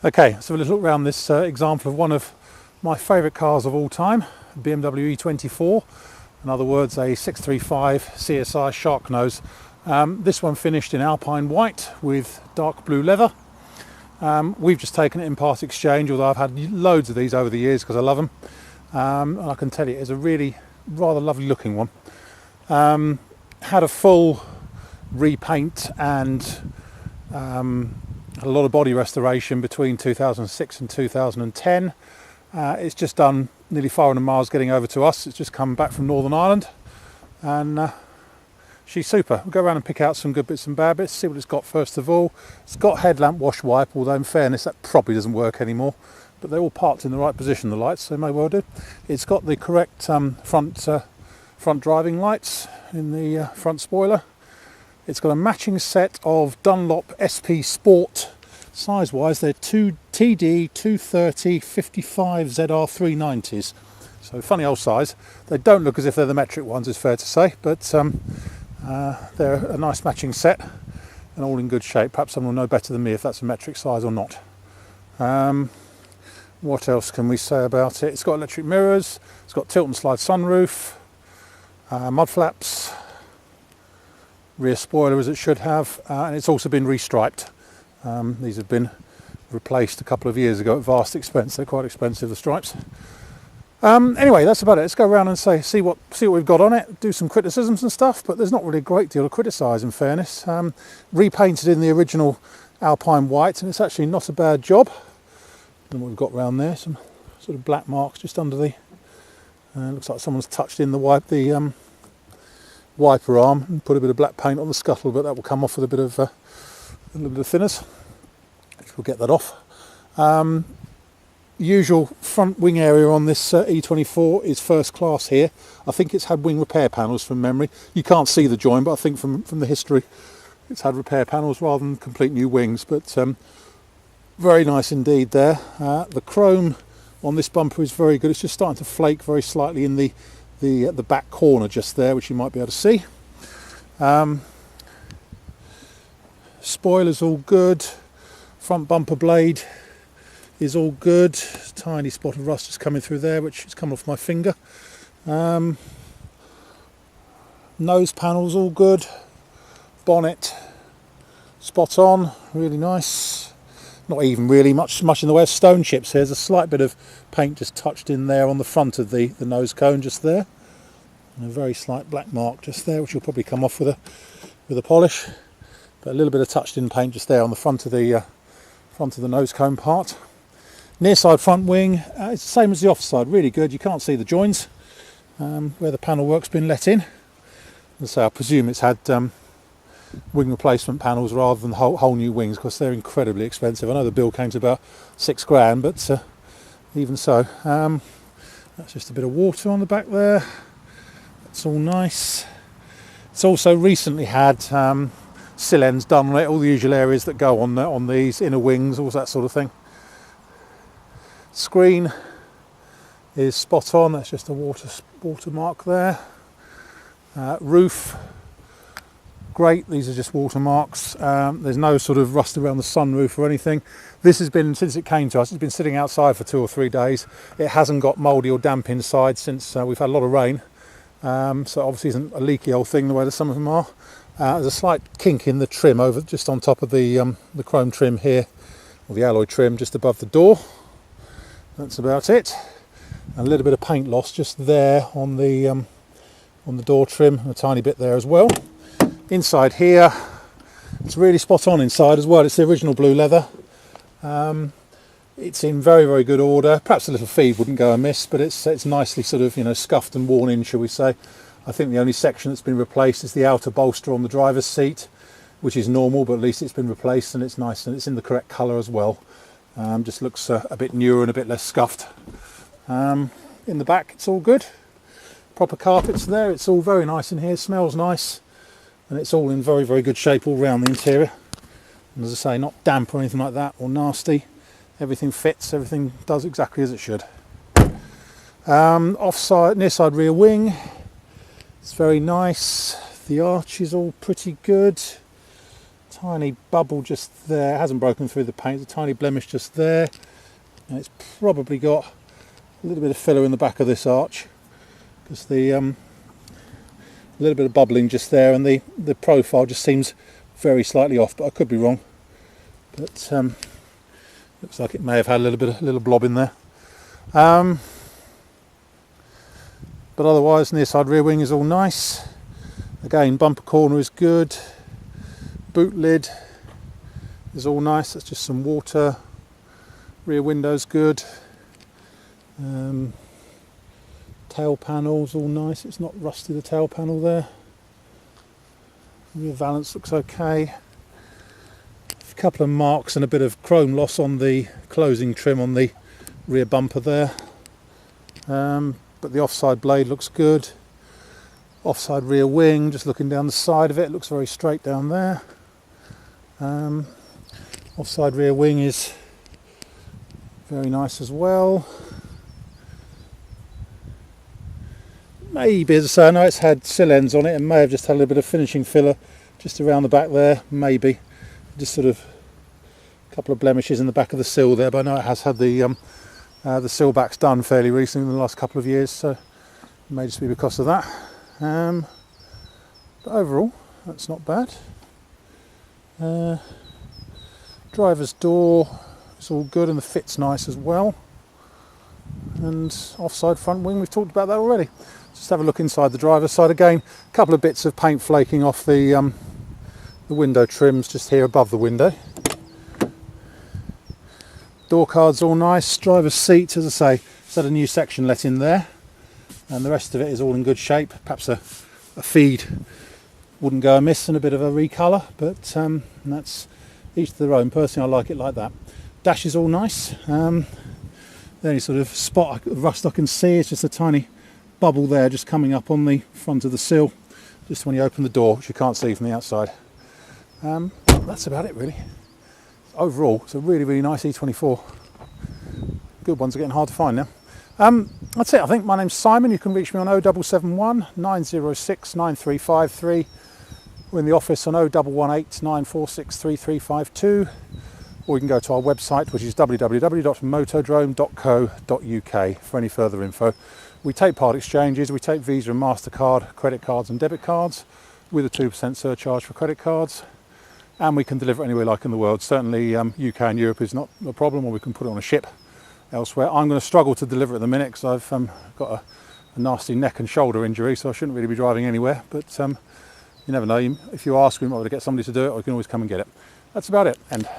Okay, so let's look around this example of one of my favourite cars of all time, BMW E24. In other words, a 635 CSI Shark Nose. This one finished in Alpine white with dark blue leather. We've just taken it in part exchange, although I've had loads of these over the years because I love them. And I can tell you it's a really rather lovely looking one. Had a full repaint and a lot of body restoration between 2006 and 2010. It's just done nearly 400 miles getting over to us. It's just come back from Northern Ireland, and she's super. We'll go around and pick out some good bits and bad bits, see what it's got first of all. It's got headlamp wash wipe, although in fairness that probably doesn't work anymore, but they're all parked in the right position, the lights, so they may well do. It's got the correct front driving lights in the front spoiler. It's got a matching set of Dunlop SP Sport. Size-wise, they're 2 TD 230 55 ZR 390s. So funny old size. They don't look as if they're the metric ones, it's fair to say, but they're a nice matching set and all in good shape. Perhaps someone will know better than me if that's a metric size or not. What else can we say about it? It's got electric mirrors. It's got tilt and slide sunroof, mud flaps, rear spoiler as it should have, and it's also been restriped. These have been replaced a couple of years ago at vast expense. They're quite expensive, the stripes. Anyway, that's about it. Let's go around and see what we've got on it, do some criticisms and stuff, but there's not really a great deal to criticise in fairness. Repainted in the original Alpine white, and it's actually not a bad job. And what we've got around there, some sort of black marks just under the looks like someone's touched in the wiper arm and put a bit of black paint on the scuttle, but that will come off with a little bit of thinners, which will get that off. Usual front wing area on this E24 is first class here. I think it's had wing repair panels from memory. You can't see the join, but I think from the history it's had repair panels rather than complete new wings, but very nice indeed there. The chrome on this bumper is very good. It's just starting to flake very slightly in the back corner just there, which you might be able to see. Spoiler's all good. Front bumper blade is all good. Tiny spot of rust just coming through there, which has come off my finger. Nose panel's all good. Bonnet spot on, really nice. Not even really much in the way of stone chips here. There's a slight bit of paint just touched in there on the front of the nose cone just there. And a very slight black mark just there, which will probably come off with a polish. But a little bit of touched in paint just there on the front of the nose cone part. Near side front wing, it's the same as the off side, really good. You can't see the joins where the panel work's been let in. And so I presume it's had wing replacement panels rather than whole new wings, because they're incredibly expensive. I know the bill came to about £6,000, but even so, that's just a bit of water on the back there. That's all nice. It's also recently had sill ends done on it, all the usual areas that go on these inner wings, all that sort of thing. Screen is spot on. That's just a watermark there. Roof, great. These are just watermarks. There's no sort of rust around the sunroof or anything. This has been, since it came to us, it's been sitting outside for 2 or 3 days. It hasn't got mouldy or damp inside since we've had a lot of rain. So obviously isn't a leaky old thing the way that some of them are. There's a slight kink in the trim over just on top of the chrome trim here, or the alloy trim just above the door. That's about it. A little bit of paint loss just there on the door trim, and a tiny bit there as well. Inside here, it's really spot on inside as well. It's the original blue leather. It's in very, very good order. Perhaps a little feed wouldn't go amiss, but it's nicely sort of, scuffed and worn in, shall we say. I think the only section that's been replaced is the outer bolster on the driver's seat, which is normal, but at least it's been replaced, and it's nice, and it's in the correct colour as well. Just looks a bit newer and a bit less scuffed. In the back, it's all good. Proper carpets there. It's all very nice in here. Smells nice, and it's all in very, very good shape all round the interior. And as I say, not damp or anything like that, or nasty. Everything fits. Everything does exactly as it should. Offside, near side rear wing. It's very nice. The arch is all pretty good. tiny bubble just there, it hasn't broken through the paint, a tiny blemish just there, and it's probably got a little bit of filler in the back of this arch, because the little bit of bubbling just there, and the profile just seems very slightly off, but I could be wrong. But looks like it may have had a little blob in there. But otherwise, near side rear wing is all nice. Again, bumper corner is good. Boot lid is all nice. That's just some water. Rear window's good. Tail panel's all nice. It's not rusty, the tail panel there. Rear valance looks okay. A couple of marks and a bit of chrome loss on the closing trim on the rear bumper there. But the offside blade looks good. Offside rear wing, just looking down the side of it, looks very straight down there. Offside rear wing is very nice as well. Maybe, as I say, I know it's had sill ends on it and may have just had a little bit of finishing filler just around the back there, maybe. Just sort of a couple of blemishes in the back of the sill there, but I know it has had the sill backs done fairly recently in the last couple of years, so it may just be because of that. But overall, that's not bad. Driver's door is all good and the fit's nice as well. And offside front wing, we've talked about that already. Just have a look inside the driver's side again. A couple of bits of paint flaking off the window trims just here above the window. Door cards all nice. Driver's seat, as I say, it's had a new section let in there, and the rest of it is all in good shape. Perhaps a feed wouldn't go amiss and a bit of a recolour, but that's each to their own. Personally, I like it like that. Dash is all nice. The only sort of spot of rust I can see is just a tiny bubble there just coming up on the front of the sill, just when you open the door, which you can't see from the outside. That's about it really. Overall, it's a really nice E24. Good ones are getting hard to find now. That's it, I think. My name's Simon. You can reach me on 0771 906 9353. We're in the office on 0118 946 3352. Or you can go to our website, which is www.motodrome.co.uk for any further info. We take part exchanges, we take Visa and MasterCard, credit cards and debit cards with a 2% surcharge for credit cards. And we can deliver anywhere like in the world. Certainly UK and Europe is not a problem, or we can put it on a ship elsewhere. I'm going to struggle to deliver at the minute because I've got a nasty neck and shoulder injury, so I shouldn't really be driving anywhere. But you never know. If you ask, we might be able to get somebody to do it, or you can always come and get it. That's about it. End.